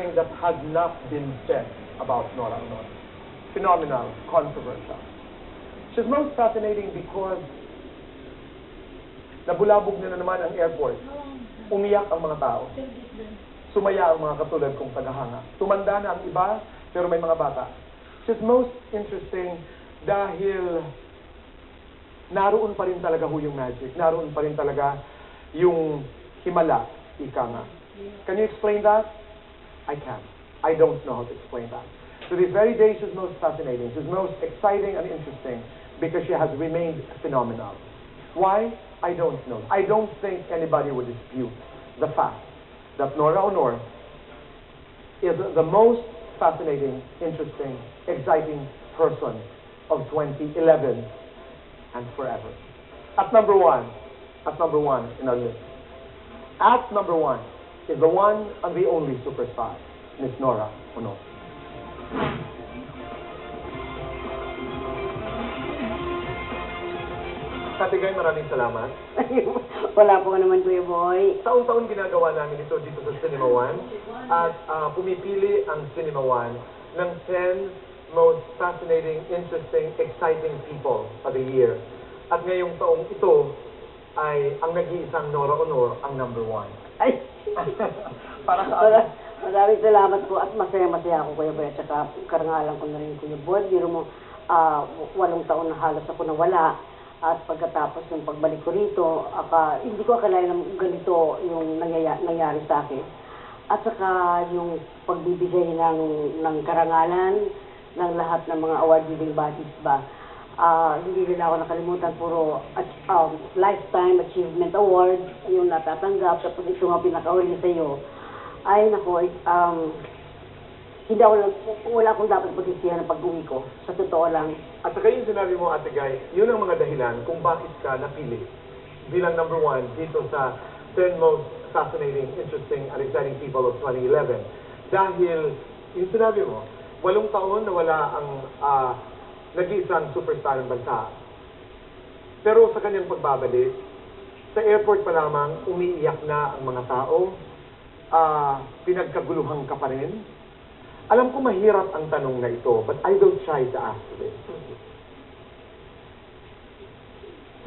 something that has not been said about Nora Honor. Phenomenal, controversial. She's most fascinating because nabulabog na naman ang airport. Umiyak ang mga tao. Sumaya ang mga katulad kong tagahanga. Tumanda na ang iba, pero may mga bata. She's most interesting dahil naroon pa rin talaga yung magic. Naroon pa rin talaga yung himala, ika nga. Can you explain that? I can't. I don't know how to explain that. To this very day, she's most fascinating. She's most exciting and interesting because she has remained phenomenal. Why? I don't know. I don't think anybody would dispute the fact that Nora Honor is the most fascinating, interesting, exciting person of 2011 and forever. At number one in our list. At number one is the one and the only superstar, Miss Nora Honor. Katigay, maraming salamat. Wala po naman, Kuya Boy. Taon-taon ginagawa namin ito dito sa Cinema One at pumipili ang Cinema One ng 10 most fascinating, interesting, exciting people of the year. At ngayong taong ito ay ang nag-iisang Nora Honor ang number one. Ay! Para sa Maraming salamat po at masaya-masaya ako, Kuya Boy. At saka karangalan ko na rin, Kuya Boy. Biro mo, 8 taon na halos ako nawala. At pagkatapos ng pagbalik ko rito, hindi ko akalain na ganito yung nangyari sa akin. At saka yung pagbibigay ng karangalan ng lahat ng mga award-giving bodies ba. Hindi nila ako nakalimutan, puro Lifetime Achievement Award yung natatanggap. Tapos ito nga pinakauli sa iyo. Ay, nako, wala akong dapat pagsisihan ng pag-uwi ko. Sa totoo lang. At saka yung sinabi mo, Ate Guy, yun ang mga dahilan kung bakit ka napili bilang number one dito sa 10 most fascinating, interesting, and exciting people of 2011. Dahil, yung sinabi mo, 8 taon na wala ang nag-iisang superstar ng bansa. Pero sa kanyang pagbabalik, sa airport pa lamang, umiiyak na ang mga tao, pinagkaguluhan ka pa rin. Alam ko mahirap ang tanong na ito, but I will try to ask this.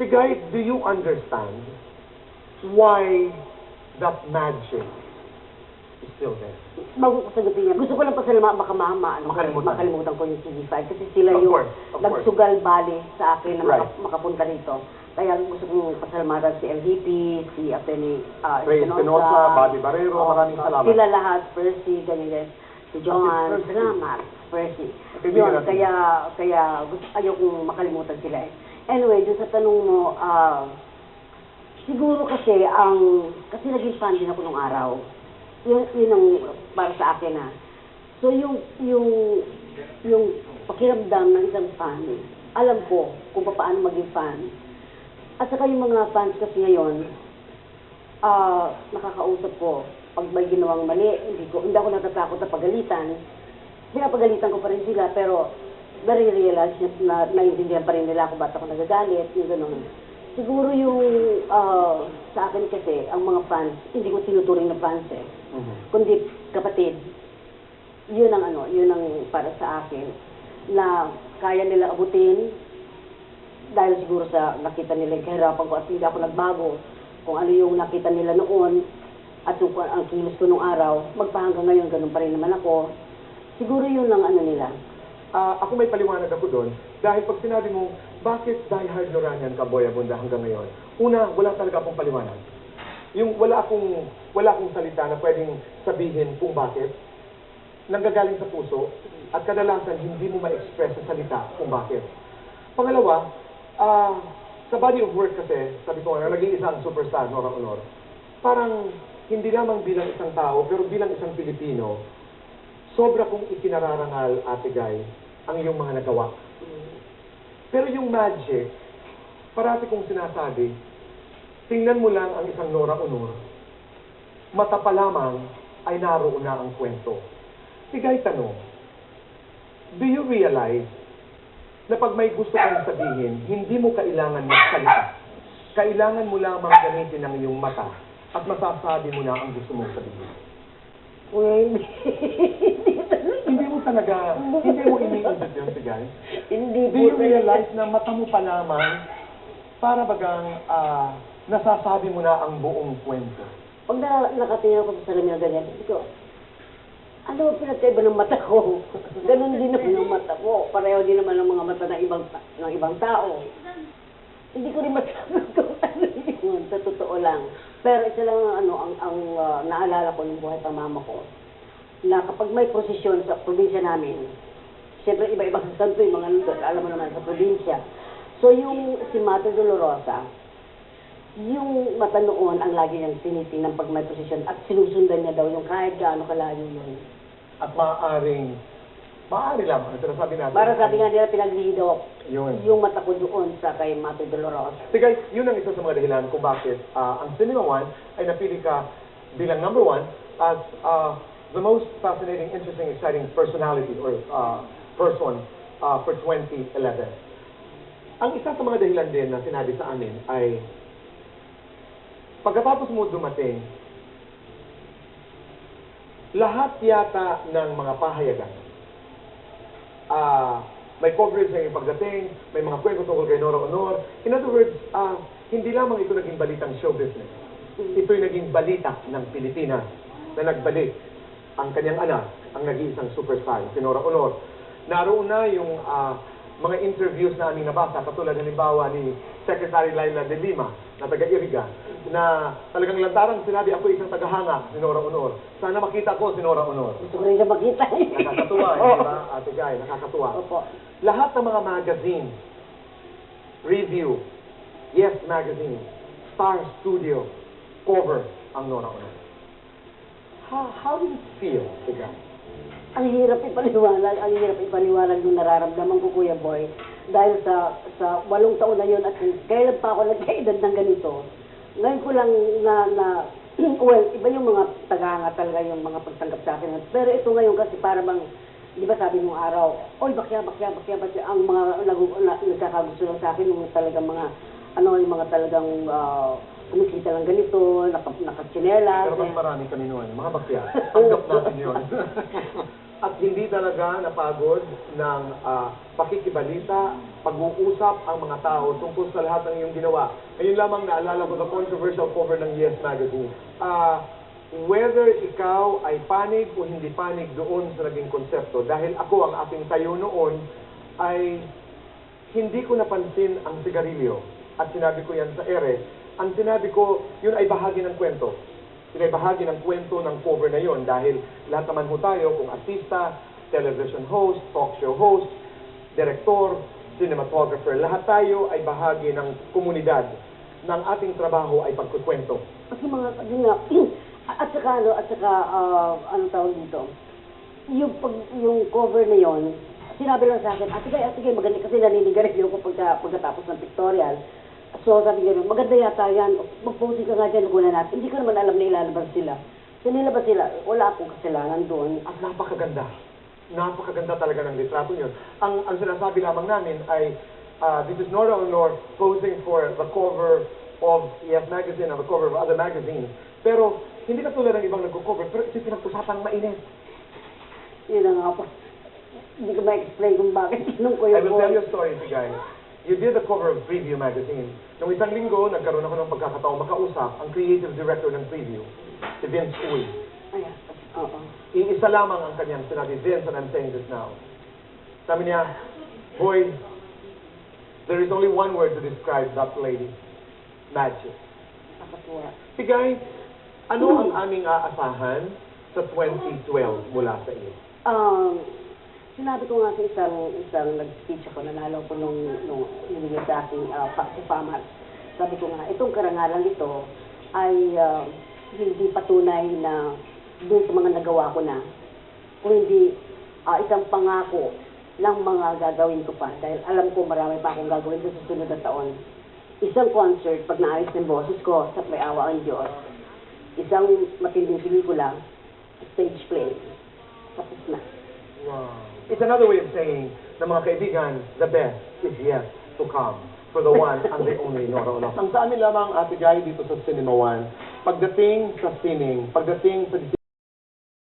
Tigay, do you understand why that magic is still there? Bago ko sagutin niya, gusto ko lang makalimutan ko yung TV5 kasi sila Of yung course. nagsugal bali sa akin na Right. makapunta rito. Kaya gusto kong pasalamatan si MVP, si Atty. Ray Espinosa, Bobby Barrero, maraming salamat. Sila lahat, Percy, ganyan. Si Johan, Percy. salamat, Percy. Kaibigan Yun, natin. kaya ayaw kong makalimutan sila eh. Anyway, dun sa tanong mo, siguro kasi naging fan din ako nung araw. Yun ang para sa akin So yung pakiramdam ng isang fan, alam ko kung paano maging fan. At saka yung mga fans kasi ngayon, nakakausap ko, pag may ginawang mali, hindi ako natatakot na pagalitan. Pinapagalitan ko pa rin sila, pero very realize na naiintindihan pa rin nila kung ba't ako nagagalit, yung gano'n. Siguro yung sa akin kasi, ang mga fans, hindi ko tinuturing na fans kundi kapatid. Yun ang para sa akin, na kaya nila abutin, dahil siguro sa nakita nila yung kahirapan ko at hindi ako nagbago. Kung ano yung nakita nila noon, at ang kilos ko nung araw, magpahanggang ngayon, ganun pa rin naman ako. Siguro yun ang nila. Ako may paliwanag ako doon, dahil pag sinabi mo, bakit diehard Noranian ka, Boy Abunda, hanggang ngayon? Una, wala talaga akong paliwanag. Yung wala akong salita na pwedeng sabihin kung bakit. Nanggagaling sa puso, at kadalasan hindi mo ma-express sa salita kung bakit. Pangalawa, sa body of work kasi, sabi ko nga, naging isang superstar, Nora Honor, parang hindi lamang bilang isang tao, pero bilang isang Pilipino, sobra kong ikinararangal, Ate Guy, ang iyong mga nagawa. Pero yung magic, parati kong sinasabi, tingnan mo lang ang isang Nora Honor, mata pa lamang ay naroon na ang kwento. Tigay tanong, do you realize na pag may gusto kang sabihin, hindi mo kailangan magsalita. Kailangan mo lamang gamitin ang iyong mata at masasabi mo na ang gusto mong sabihin. Kuya, hindi. Hindi mo talaga, hindi mo iniisip yun, si guys. Hindi Do you realize na mata mo pa lamang, para bagang nasasabi mo na ang buong kwento? Pag nakatingin ako sa salamin na ganyan, sabi ko, ano ba pinagkaiba ng mata ko? Ganon din naman ang mata ko. Pareho din naman ang mga mata ng ibang tao. Hindi ko rin masabi kung ano yun, sa totoo lang. Pero isa lang ang naalala ko ng buhay pa mama ko, na kapag may prosesyon sa probinsya namin, siyempre iba-ibang santo yung mga nandun, alam mo naman sa probinsya. So yung si Mata Dolorosa, yung mata noon ang lagi niyang tinitingnan pag may prosesyon at sinusundan niya daw yung kahit gaano kalayo yun. At maaari lang, ang sinasabi natin. Para sabi nga nila pinaglido Yun. yung mata ko doon sa kay Mata Dolorosa. So guys, yun ang isa sa mga dahilan kung bakit ang Cinema One ay napili ka bilang number 1 as the most fascinating, interesting, exciting personality or person for 2011. Ang isa sa mga dahilan din na sinabi sa amin ay pagkatapos mo dumating, lahat yata ng mga pahayagan, may coverage ng iyong pagdating, may mga kwento tungkol kay Nora Honor. In other words, hindi lamang ito naging balitang show business. Ito'y naging balita ng Pilipinas na nagbalik ang kanyang anak, ang nag-iisang superstar, si Nora Honor. Naroon na yung mga interviews na aming nabasa, katulad halimbawa ni Secretary Laila de Lima, na taga-Iriga, na talagang lantarang sinabi, ako isang tagahanga, si Nora Honor. Sana makita ko si Nora Honor. Gusto ko rin siya makita. Nakakatuwa, di ba, Ate Guy? Nakakatuwa. Opo. Lahat ng mga magazine, review, Yes Magazine, Star Studio, cover ang Nora Honor. How do you feel, Ate Guy? Ang hirap ipaliwanag yung nararamdaman ko, Kuya Boy. Dahil sa 8 taon na yun at kailan pa ako nagkaedad ng ganito. Ngayon ko lang well, iba yung mga tagahanga talaga yung mga pagtanggap sa akin. Pero ito ngayon kasi para bang, di ba sabi nung araw, oy, bakya, ang mga nagkakagusto lang sa akin, yung talagang mga, yung mga talagang kumikita lang ganito, nakatsinelas. Pero mas marami kami noon, mga bakya. Tanggap natin yun. At hindi talaga napagod ng pakikibalita, pag-uusap ang mga tao tungkol sa lahat ng iyong ginawa. Ngayon lamang naalala ko the controversial cover ng Yes Magazine. Whether ikaw ay panig o hindi panig doon sa naging konsepto, dahil ako ang aking tayo noon ay hindi ko napansin ang sigarilyo. At sinabi ko yan sa ere. Ang sinabi ko, yun ay bahagi ng kwento. Yun ay bahagi ng kwento ng cover na yun dahil lahat naman ho tayo, kung artista, television host, talk show host, director, cinematographer, lahat tayo ay bahagi ng komunidad. Ng ating trabaho ay pagkukwento. Kasi mga, yun nga, at saka ano tawag dito, yung cover na yon, sinabi lang sa akin, sige, maganda kasi naninigarilyo ko pagkatapos ng pictorial. So sabi niya, maganda yata yan, mag-posing ka nga dyan, nagunan natin. Hindi ko naman alam na ilalabas sila. So nilabas sila, wala akong kasalanan doon. At napakaganda. Napakaganda talaga ng litrato yun. Ang sinasabi lamang namin ay, this is Nora Honor posing for the cover of Yes Magazine and the cover of other magazines. Pero hindi ka tulad ng ibang nagko-cover, pero ito pinag-usapang mainit. Yun na nga po. Hindi ko ma-explain kung bakit nung ko I yung will tell you a story, guys. You did the cover of Preview magazine. Noong isang linggo, nagkaroon ako ng pagkakataong makausap ang creative director ng Preview, si Vince Uy. Ayan, oo. Iisa lamang ang kanyang sinabi, Vince, and I'm saying this now. Sabi niya, boy, there is only one word to describe that lady. Magic. Nakakatuwa. Si guys, ano ang aming aasahan sa 2012 mula sa iyo? Sinabi ko nga sa isang nag-speech ako, nanalo ko nung nilagay sa aking si Famas. Sabi ko nga, itong karangalan ito ay hindi patunay na doon sa mga nagawa ko na, kung hindi isang pangako ng mga gagawin ko pa. Dahil alam ko marami pa akong gagawin sa susunod na taon. Isang concert, pag naayos ng boses ko, sa may awa ang Diyos. Isang matinding pelikula, stage play. Tapos na. Wow. It's another way of saying na mga kaibigan, the best is yet to come for the one and the only Nora Honor. Ang sa amin lamang, Ate Guy, dito sa Cinema One, pagdating sa sining, pagdating sa